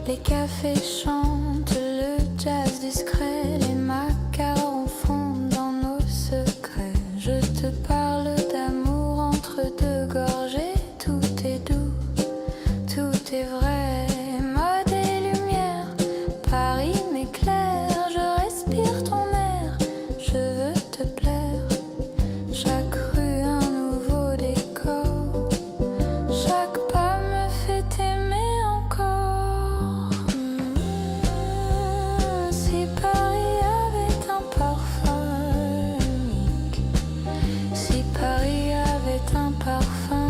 Les cafés chantent le jazz discret, les macarons fondent dans nos secrets. Je te parle d'amour entre deux gorgées, tout est doux, tout est vrai. Mode et lumière, Paris m'éclaire, je respire ton air, je veux te plaire. Chaque rue un nouveau décor, chaque pas me fait aimer encore. Si Paris avait un parfum unique, si Paris avait un parfum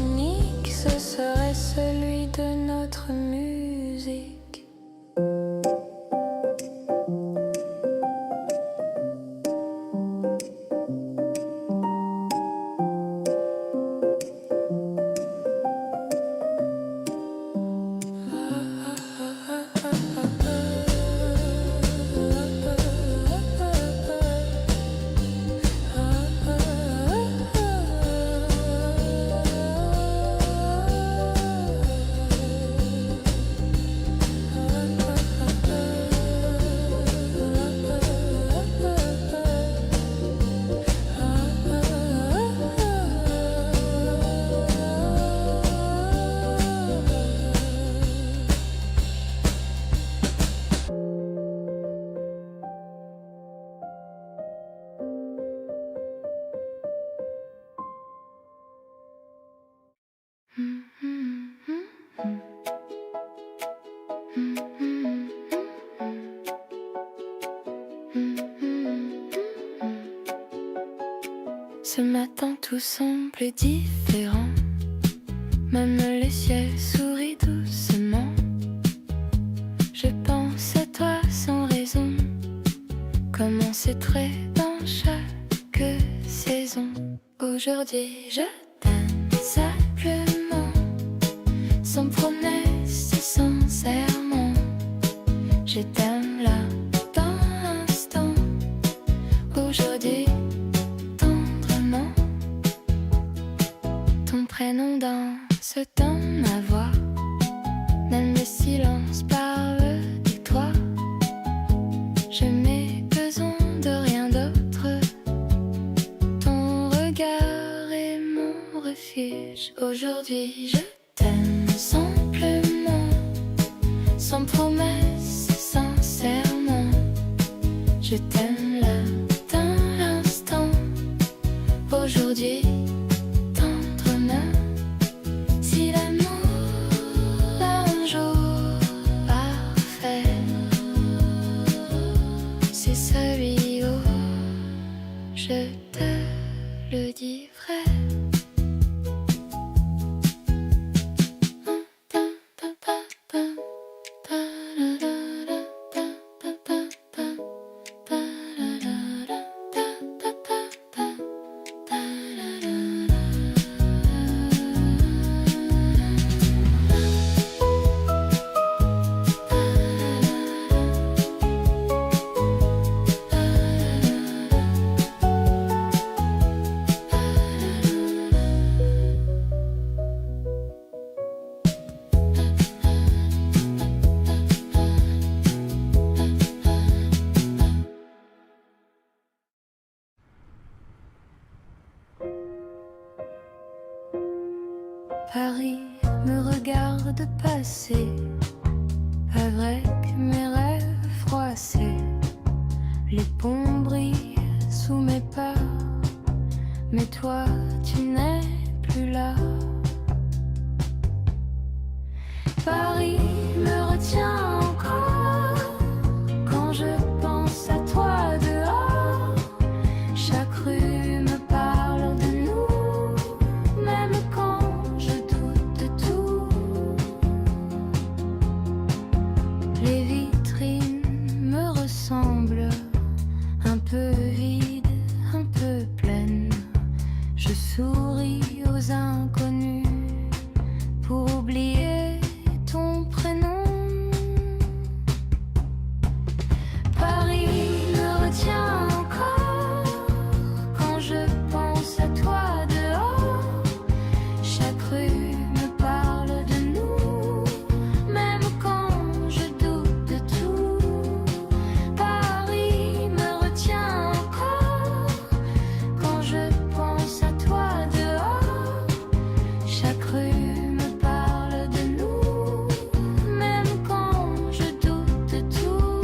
unique, ce serait celui de notre musique. Ce matin tout semble différent, même le ciel sourit doucement. Je pense à toi sans raison, comme on sait très dans chaque saison. Aujourd'hui je t'aime simplement, sans promesse et sans serment. Je t'aime là dans l'instant, aujourd'hui tendrement. Ton prénom danse dans ma voix, même le silence parle de toi. Je n'ai besoin de rien d'autre, ton regard est mon refuge. Aujourd'hui je t'aime simplement, sans promesse, sans serment. Je t'aime là dans l'instant, aujourd'hui tendrement. Si l'amour un jour parfait, c'est celui où je te le dis vrai. me regarde passer avec mes rêves froissés. Les ponts brillent sous mes pas, mais toi tu n'es plus là. Paris me retient encore quand je pense à toi dehors. Chaque rue me parle de nous, même quand je doute de tout. Les vitrines me ressemblent, un peu vides, un peu pleines. Je souris aux inconnus pour oublier ton prénom. Paris me retient encore quand je pense à toi dehors. Chaque rue me parle de nous, même quand je doute de tout. Paris me retient encore quand je pense à toi dehors. Chaque rue me parle de nous, même quand je doute de tout.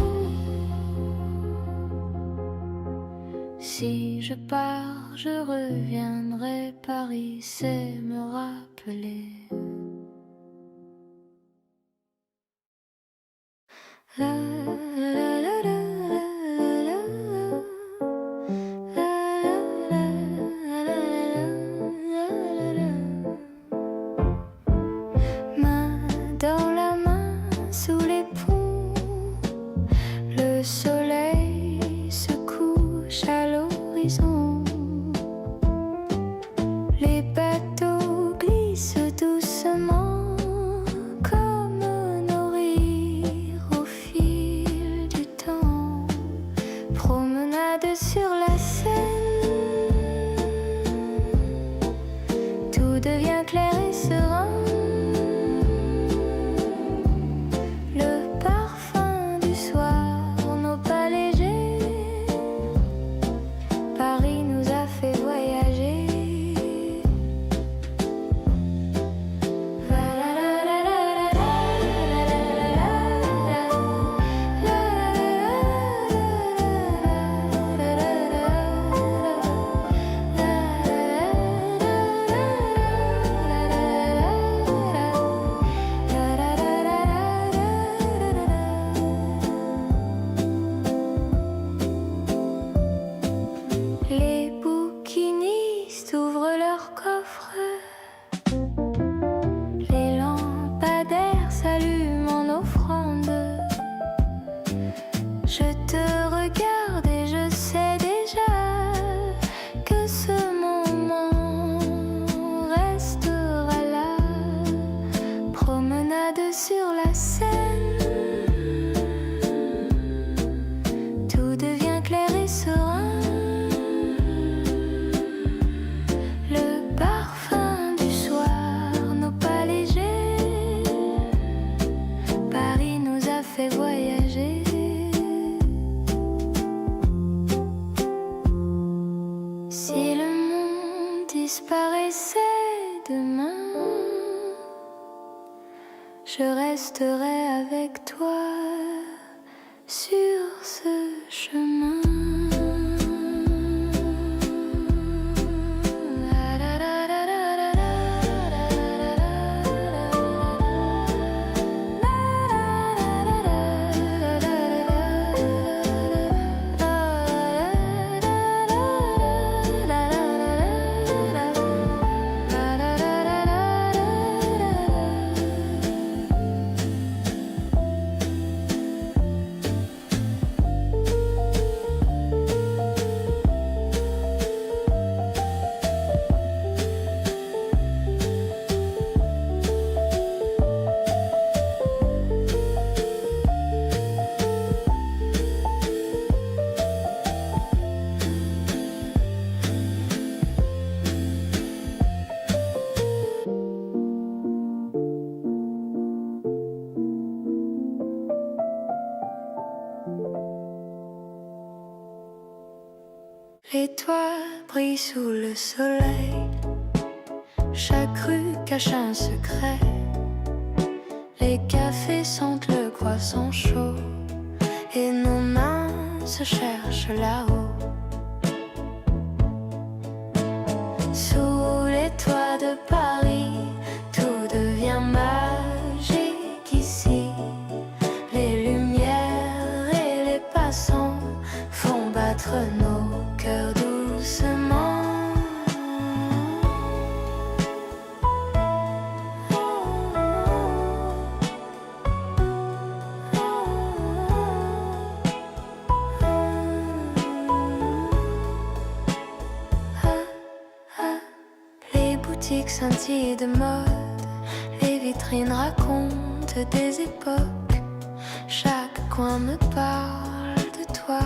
Si je pars, je reviendrai. Paris, c'est me rappeler. La, la, la, la, la, main dans la main sous les ponts, le soleil se couche à l'horizon. Les bateaux glissent doucement comme nos rires au fil du temps. Promenade sur la Seine, tout devient clair et serein. Le parfum du soir, nos pas légers. Paris nous a fait voyager. Les bouquinistes ouvrent leurs coffres, les lampadaires s'allument en offrande. Je te regarde et je sais déjà que ce moment restera là. Promenade sur la Seine, tout devient clair et serein. Le parfum du soir, nos pas légers. Paris nous a fait voyager. Si le monde disparaissait demain, je resterai avec toi sur ce chemin. Les toits brillent sous le soleil, chaque rue cache un secret. cafés sentent le croissant chaud et nos mains se cherchent là-haut. Sous les toits de Paris, tout devient magique ici. Les lumières et les passants font battre nos cœurs doucement. Scintillent de mode, les vitrines racontent des époques. Chaque coin me parle de toi,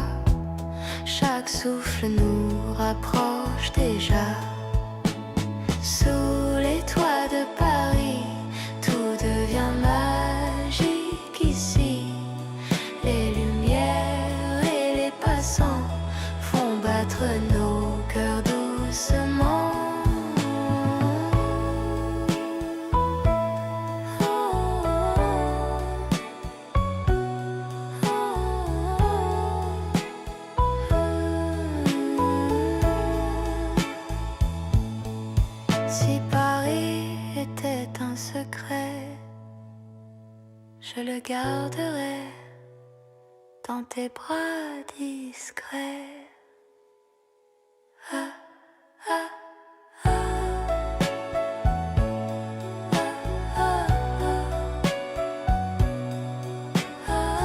chaque souffle nous rapproche déjà. Sous les toits de Paris, tout devient magique ici. Les lumières et les passants font battre nos cœurs doucement. Je le garderai dans tes bras discrets. Ah, ah, ah. Ah, ah, ah. Ah, ah.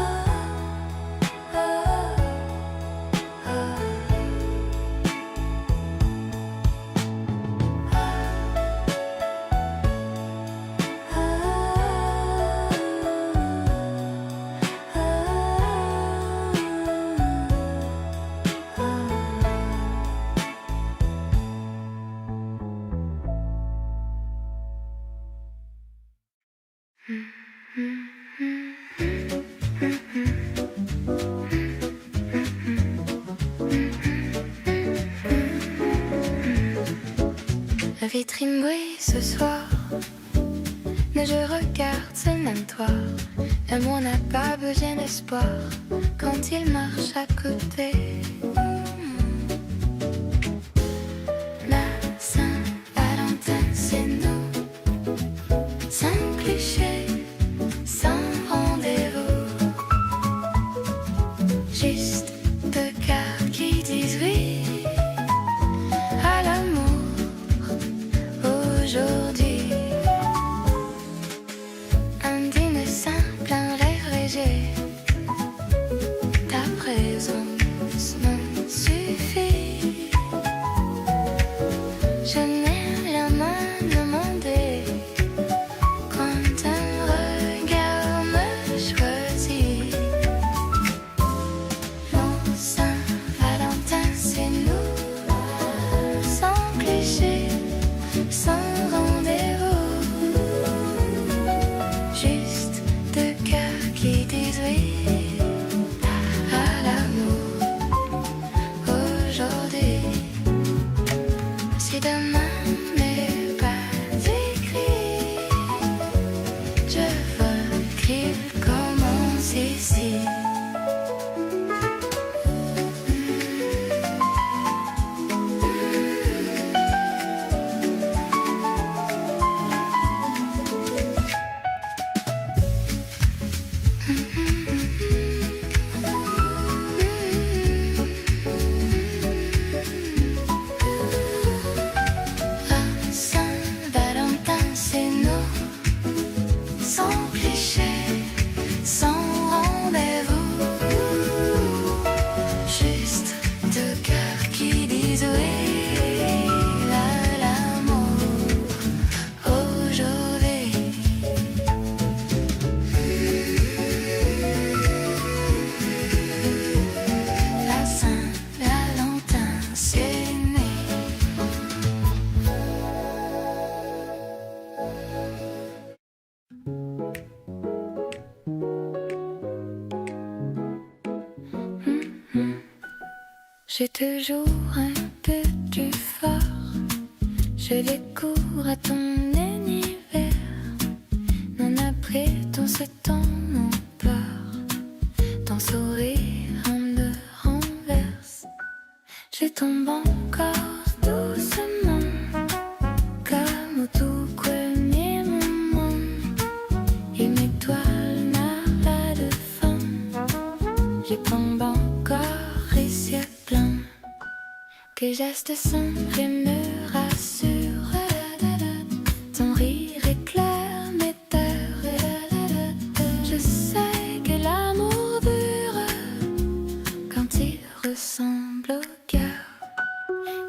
La vitrine brille ce soir, mais je regarde, c'est même toi. L'amour n'a pas besoin d'espoir quand il marche à côté. La Saint-Valentin, c'est nous, sans cliché, sans rendez-vous. Juste deux cœurs qui disent oui à l'amour aujourd'hui. Un dîner simple, un rêve léger. Ta présence me suffit. Je n'ai rien à demander quand un regard me choisit. Mon Saint-Valentin, c'est nous, sans cliché, sans rendez-vous. Juste deux cœurs qui disent oui à l'amour aujourd'hui. Si demain n'est pas écrit, je veux qu'il commence ici. Saint-Valentin, c'est nous, sans cliché, sans rendez-vous. Juste deux cœurs qui disent oui à l'amour aujourd'hui. La Saint-Valentin, c'est né. J'ai toujours un peu du fort, je les cours à ton univers. N'en a après dans ce temps on part, ton sourire me renverse. Je tombe encore doucement, comme au tout premier moment. Et mes toiles n'ont pas de fin. Je tombe encore et c'est plein. Que geste simple et me rassure. Ton rire éclaire mes terres. Je sais que l'amour dure quand il ressemble au cœur.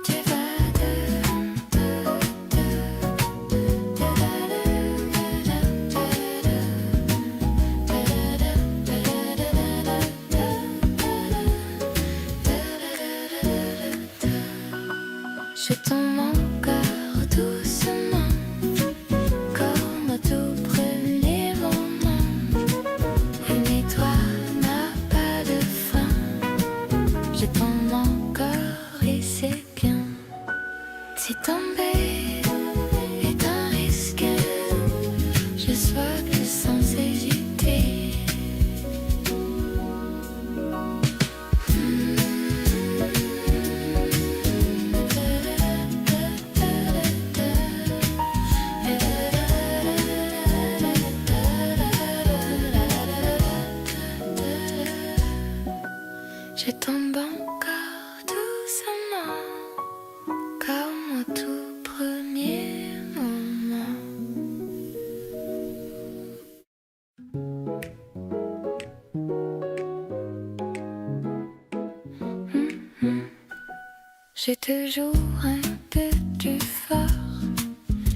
Tu vas je tombe encore doucement, comme au tout premier moment. Une étoile n'a pas de fin. Je tombe encore et c'est bien. Si tomber est un risque, je sois plus sans hésiter. Je tombe encore doucement, comme au tout premier moment. J'ai toujours un peu du fort.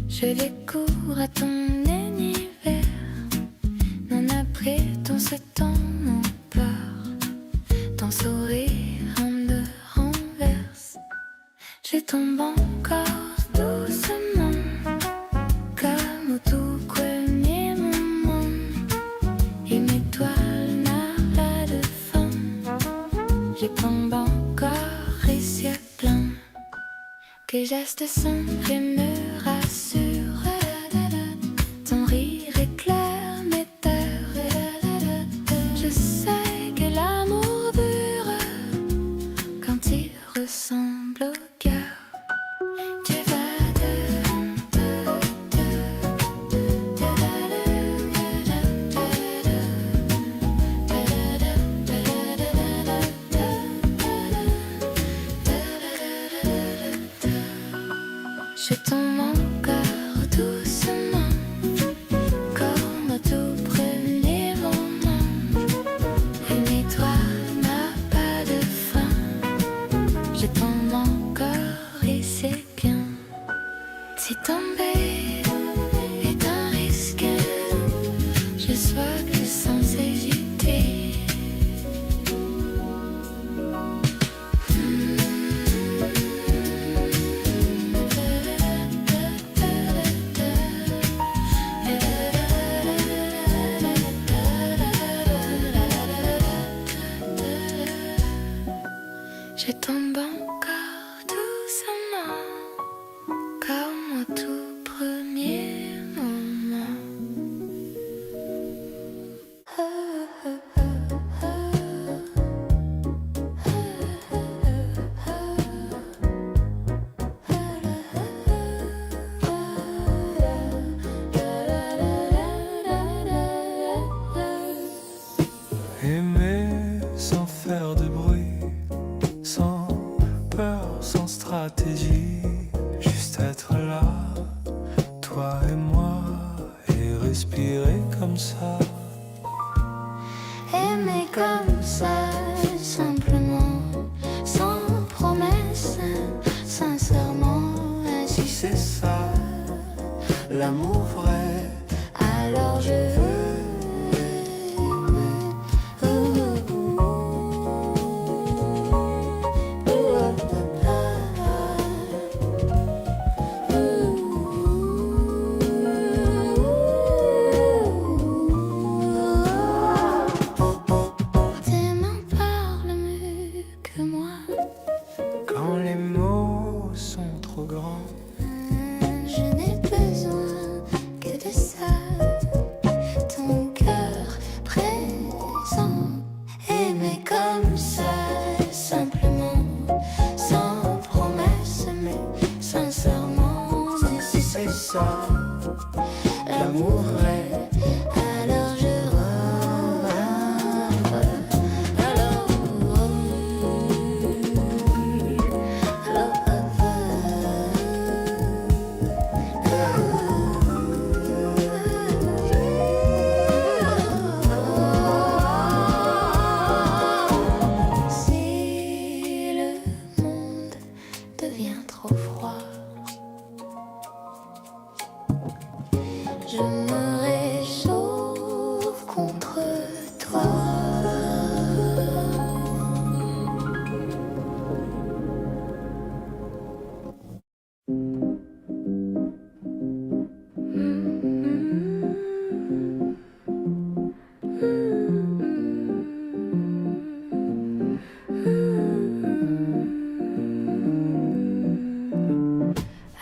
Je découvre à ton univers. Non, après dans ce temps on part, ton sourire me renverse. Je tombe encore doucement, comme au tout premier moment. Et mes toiles n'ont pas de fin. Je tombe encore et c'est plein. Que geste simple et me rassure. Ton rire éclaire mes terres. Je sais que l'amour dure quand il ressemble au cœur. Tu vas je tombe encore doucement, comme au tout premier moment. Une étoile n'a pas de fin. Je tombe encore et c'est bien. Si tomber est un risque, je sois plus sans hésiter. Je tombe encore doucement, comme au tout premier moment. Aimer sans faire de bruit, sans peur, sans stratégie, juste être là, toi et moi, et respirer comme ça. Aimer comme ça, simplement, sans promesse, sincèrement, si C'est ça, l'amour vrai. alors je veux. Tes mains parlent mieux que moi. Quand les mots sont trop grands, Je n'ai besoin ça, l'amour vrai. Alors je je me réchauffe contre toi.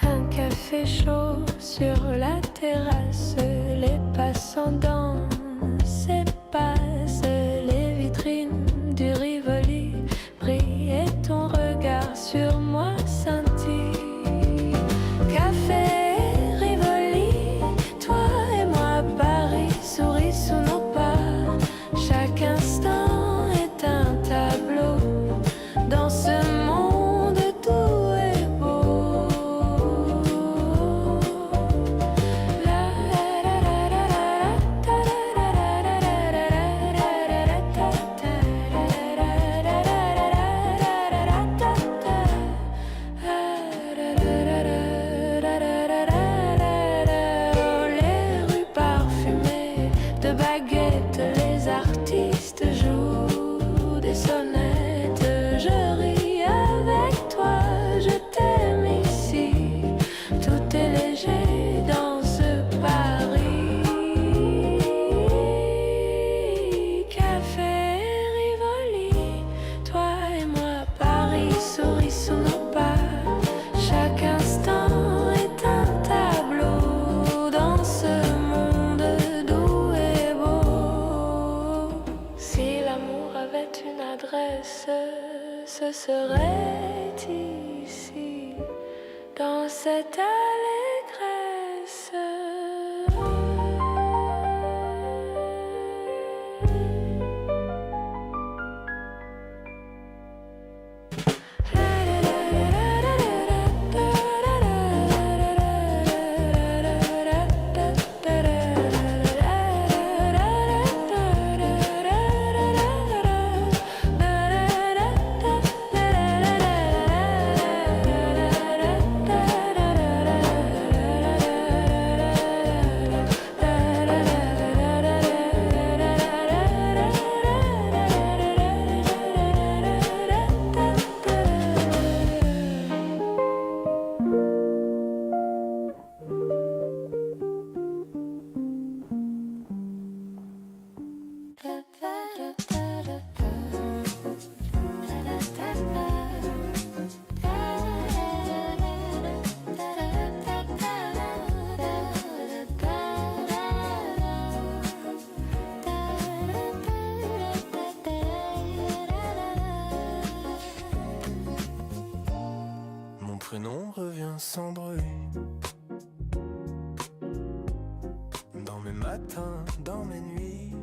Un café chaud sur la terrasse, les passants dansent et passent, les vitrines du Rivoli brillent et ton regard sur moi scintille. Café Rivoli, toi et moi, Paris sourit sous nos pas. Chaque instant est un tableau dans ce monde doux et beau. Les rues parfumées de baguettes, les artistes jouent des sonnettes. Je ris avec toi, je t'aime ici. Tout est léger dans ce Paris. Café Rivoli, toi et moi, Paris sourit sous nos pas. Chaque instant est un tableau dans ce monde doux et beau. Si l'amour avait une adresse, ce serait ici, dans cette allégresse. Mon prénom revient sans bruit dans mes matins, dans mes nuits.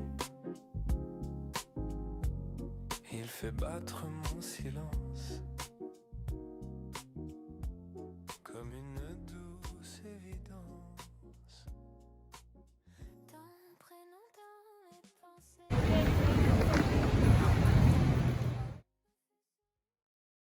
Il fait battre mon silence.